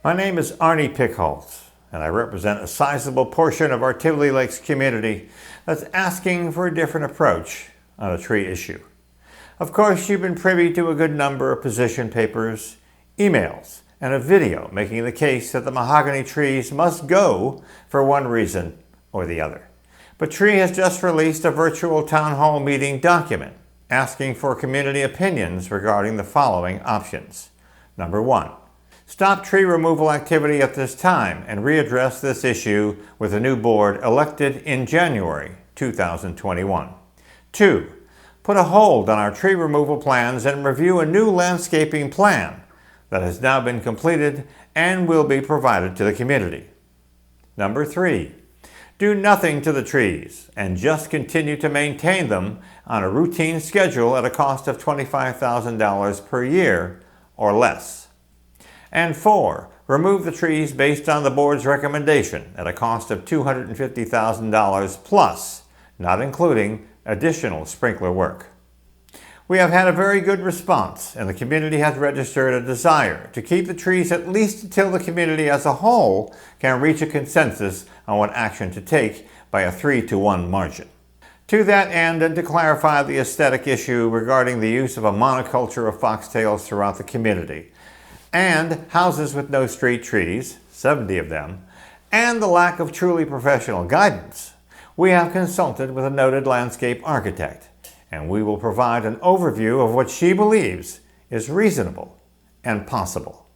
My name is Arnie Pickholtz, and I represent a sizable portion of our Tivoli Lakes community that's asking for a different approach on a tree issue. Of course, you've been privy to a good number of position papers, emails, and a video making the case that the mahogany trees must go for one reason or the other. But TREE has just released a virtual town hall meeting document asking for community opinions regarding the following options. Number 1. Stop tree removal activity at this time and readdress this issue with a new board elected in January 2021. 2. Put a hold on our tree removal plans and review a new landscaping plan that has now been completed and will be provided to the community. Number 3. Do nothing to the trees and just continue to maintain them on a routine schedule at a cost of $25,000 per year or less. And 4. Remove the trees based on the board's recommendation at a cost of $250,000 plus, not including additional sprinkler work. We have had a very good response, and the community has registered a desire to keep the trees at least until the community as a whole can reach a consensus on what action to take by a 3-to-1 margin. To that end, and to clarify the aesthetic issue regarding the use of a monoculture of foxtails throughout the community, and houses with no street trees, 70 of them, and the lack of truly professional guidance, we have consulted with a noted landscape architect, and we will provide an overview of what she believes is reasonable and possible.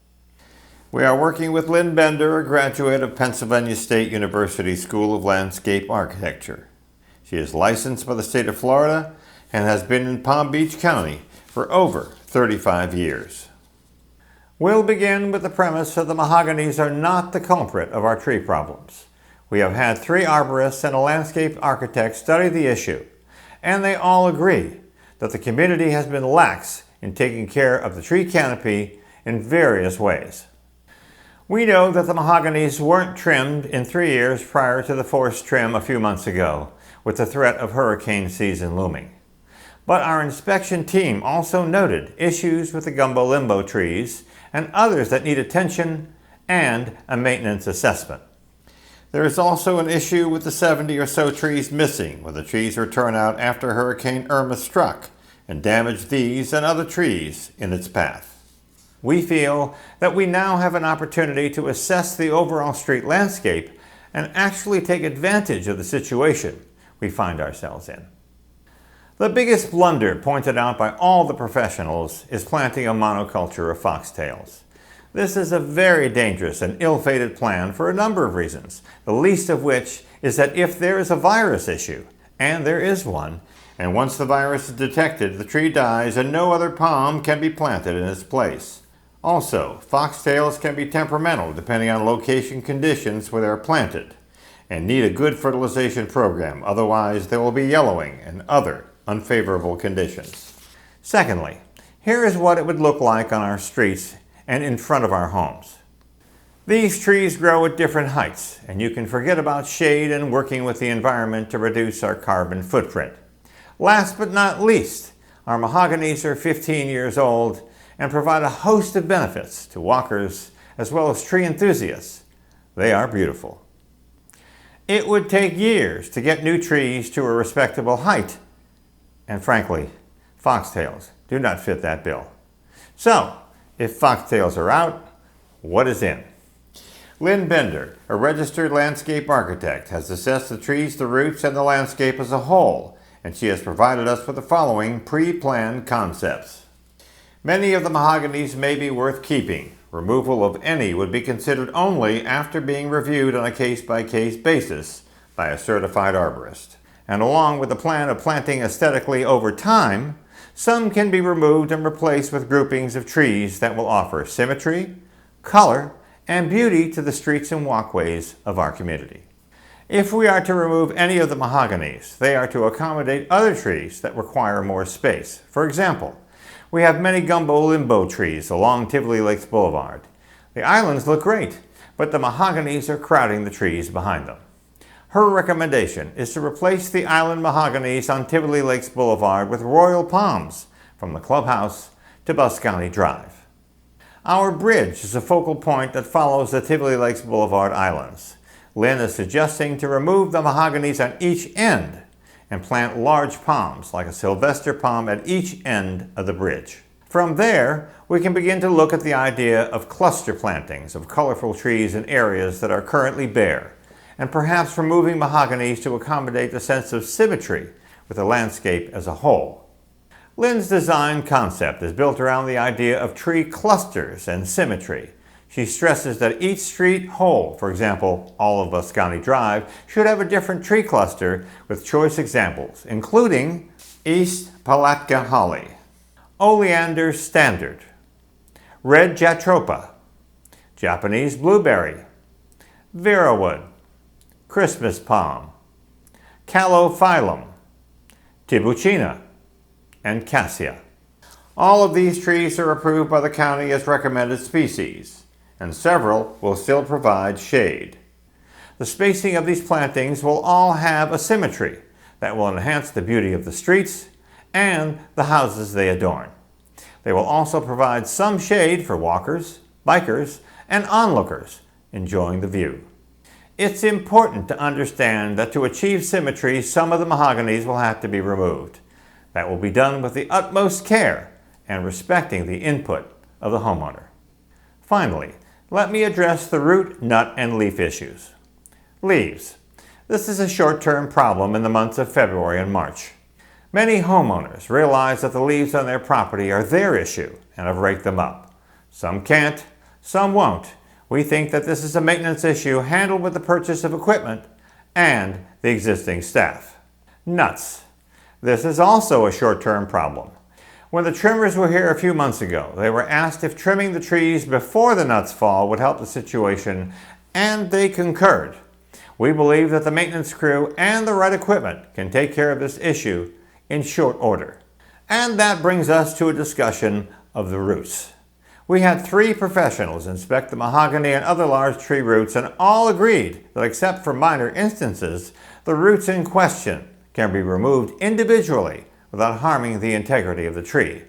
We are working with Lynn, a graduate of Pennsylvania State University School of Landscape Architecture. She is licensed by the state of Florida and has been in Palm Beach County for over 35 years. We'll begin with the premise that the mahoganies are not the culprit of our tree problems. We have had 3 arborists and a landscape architect study the issue, and they all agree that the community has been lax in taking care of the tree canopy in various ways. We know that the mahoganies weren't trimmed in 3 years prior to the forced trim a few months ago, with the threat of hurricane season looming. But our inspection team also noted issues with the gumbo limbo trees and others that need attention and a maintenance assessment. There is also an issue with the 70 or so trees missing, where the trees were torn out after Hurricane Irma struck and damaged these and other trees in its path. We feel that we now have an opportunity to assess the overall street landscape and actually take advantage of the situation we find ourselves in. The biggest blunder pointed out by all the professionals is planting a monoculture of foxtails. This is a very dangerous and ill-fated plan for a number of reasons, the least of which is that if there is a virus issue, and there is one, and once the virus is detected, the tree dies and no other palm can be planted in its place. Also, foxtails can be temperamental depending on location conditions where they are planted, and need a good fertilization program, otherwise there will be yellowing and other unfavorable conditions. Secondly, here is what it would look like on our streets and in front of our homes. These trees grow at different heights, and you can forget about shade and working with the environment to reduce our carbon footprint. Last but not least, our mahoganies are 15 years old and provide a host of benefits to walkers as well as tree enthusiasts. They are beautiful. It would take years to get new trees to a respectable height, and frankly, foxtails do not fit that bill. So, if foxtails are out, what is in? Lynn, a registered landscape architect, has assessed the trees, the roots, and the landscape as a whole, and she has provided us with the following pre-planned concepts. Many of the mahoganies may be worth keeping. Removal of any would be considered only after being reviewed on a case-by-case basis by a certified arborist. And along with the plan of planting aesthetically over time, some can be removed and replaced with groupings of trees that will offer symmetry, color, and beauty to the streets and walkways of our community. If we are to remove any of the mahoganies, they are to accommodate other trees that require more space. For example, we have many gumbo limbo trees along Tivoli Lakes Boulevard. The islands look great, but the mahoganies are crowding the trees behind them. Her recommendation is to replace the island mahoganies on Tivoli Lakes Boulevard with royal palms from the clubhouse to Boscani Drive. Our bridge is a focal point that follows the Tivoli Lakes Boulevard Islands. Lynn is suggesting to remove the mahoganies on each end and plant large palms, like a Sylvester palm, at each end of the bridge. From there, we can begin to look at the idea of cluster plantings of colorful trees in areas that are currently bare, and perhaps removing mahoganies to accommodate the sense of symmetry with the landscape as a whole. Lynn's design concept is built around the idea of tree clusters and symmetry. She stresses that each street whole, for example, all of Boscani Drive, should have a different tree cluster with choice examples, including East Palatka Holly, Oleander Standard, Red Jatropha, Japanese Blueberry, Verawood, Christmas Palm, Calophyllum, Tibucina, and Cassia. All of these trees are approved by the county as recommended species, and several will still provide shade. The spacing of these plantings will all have a symmetry that will enhance the beauty of the streets and the houses they adorn. They will also provide some shade for walkers, bikers, and onlookers enjoying the view. It's important to understand that to achieve symmetry, some of the mahoganies will have to be removed. That will be done with the utmost care and respecting the input of the homeowner. Finally, let me address the root, nut, and leaf issues. Leaves. This is a short-term problem in the months of February and March. Many homeowners realize that the leaves on their property are their issue and have raked them up. Some can't, some won't. We think that this is a maintenance issue handled with the purchase of equipment and the existing staff. Nuts. This is also a short-term problem. When the trimmers were here a few months ago, they were asked if trimming the trees before the nuts fall would help the situation, and they concurred. We believe that the maintenance crew and the right equipment can take care of this issue in short order. And that brings us to a discussion of the roots. We had 3 professionals inspect the mahogany and other large tree roots, and all agreed that except for minor instances, the roots in question can be removed individually without harming the integrity of the tree.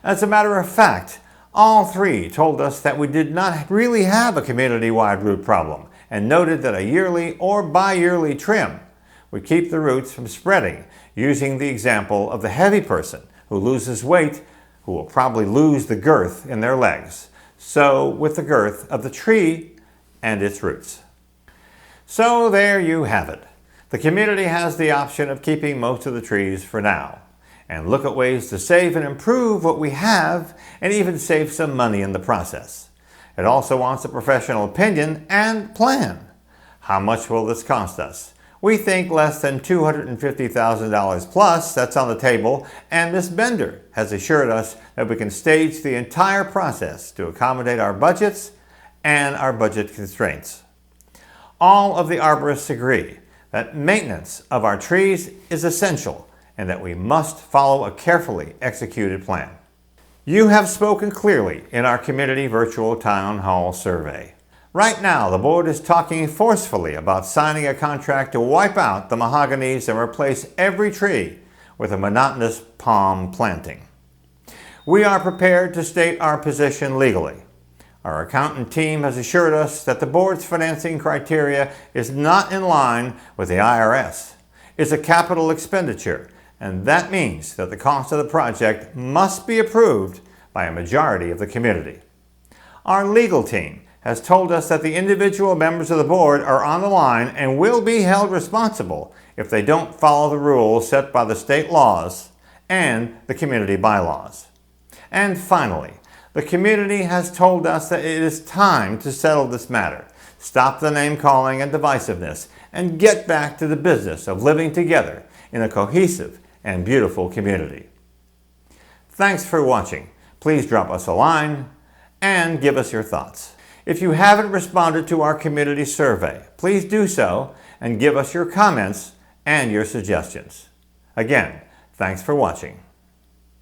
As a matter of fact, all 3 told us that we did not really have a community-wide root problem, and noted that a yearly or bi-yearly trim would keep the roots from spreading, using the example of the heavy person who loses weight, who will probably lose the girth in their legs. So with the girth of the tree and its roots. So there you have it. The community has the option of keeping most of the trees for now, and look at ways to save and improve what we have, and even save some money in the process. It also wants a professional opinion and plan. How much will this cost us? We think less than $250,000 plus. That's on the table, and Ms. Bender has assured us that we can stage the entire process to accommodate our budgets and our budget constraints. All of the arborists agree that maintenance of our trees is essential and that we must follow a carefully executed plan. You have spoken clearly in our community virtual town hall survey. Right now, the board is talking forcefully about signing a contract to wipe out the mahoganies and replace every tree with a monotonous palm planting. We are prepared to state our position legally. Our accountant team has assured us that the board's financing criteria is not in line with the IRS. It's a capital expenditure, and that means that the cost of the project must be approved by a majority of the community. Our legal team has told us that the individual members of the board are on the line and will be held responsible if they don't follow the rules set by the state laws and the community bylaws. And finally, the community has told us that it is time to settle this matter, stop the name-calling and divisiveness, and get back to the business of living together in a cohesive and beautiful community. Thanks for watching. Please drop us a line and give us your thoughts. If you haven't responded to our community survey, please do so and give us your comments and your suggestions. Again, thanks for watching.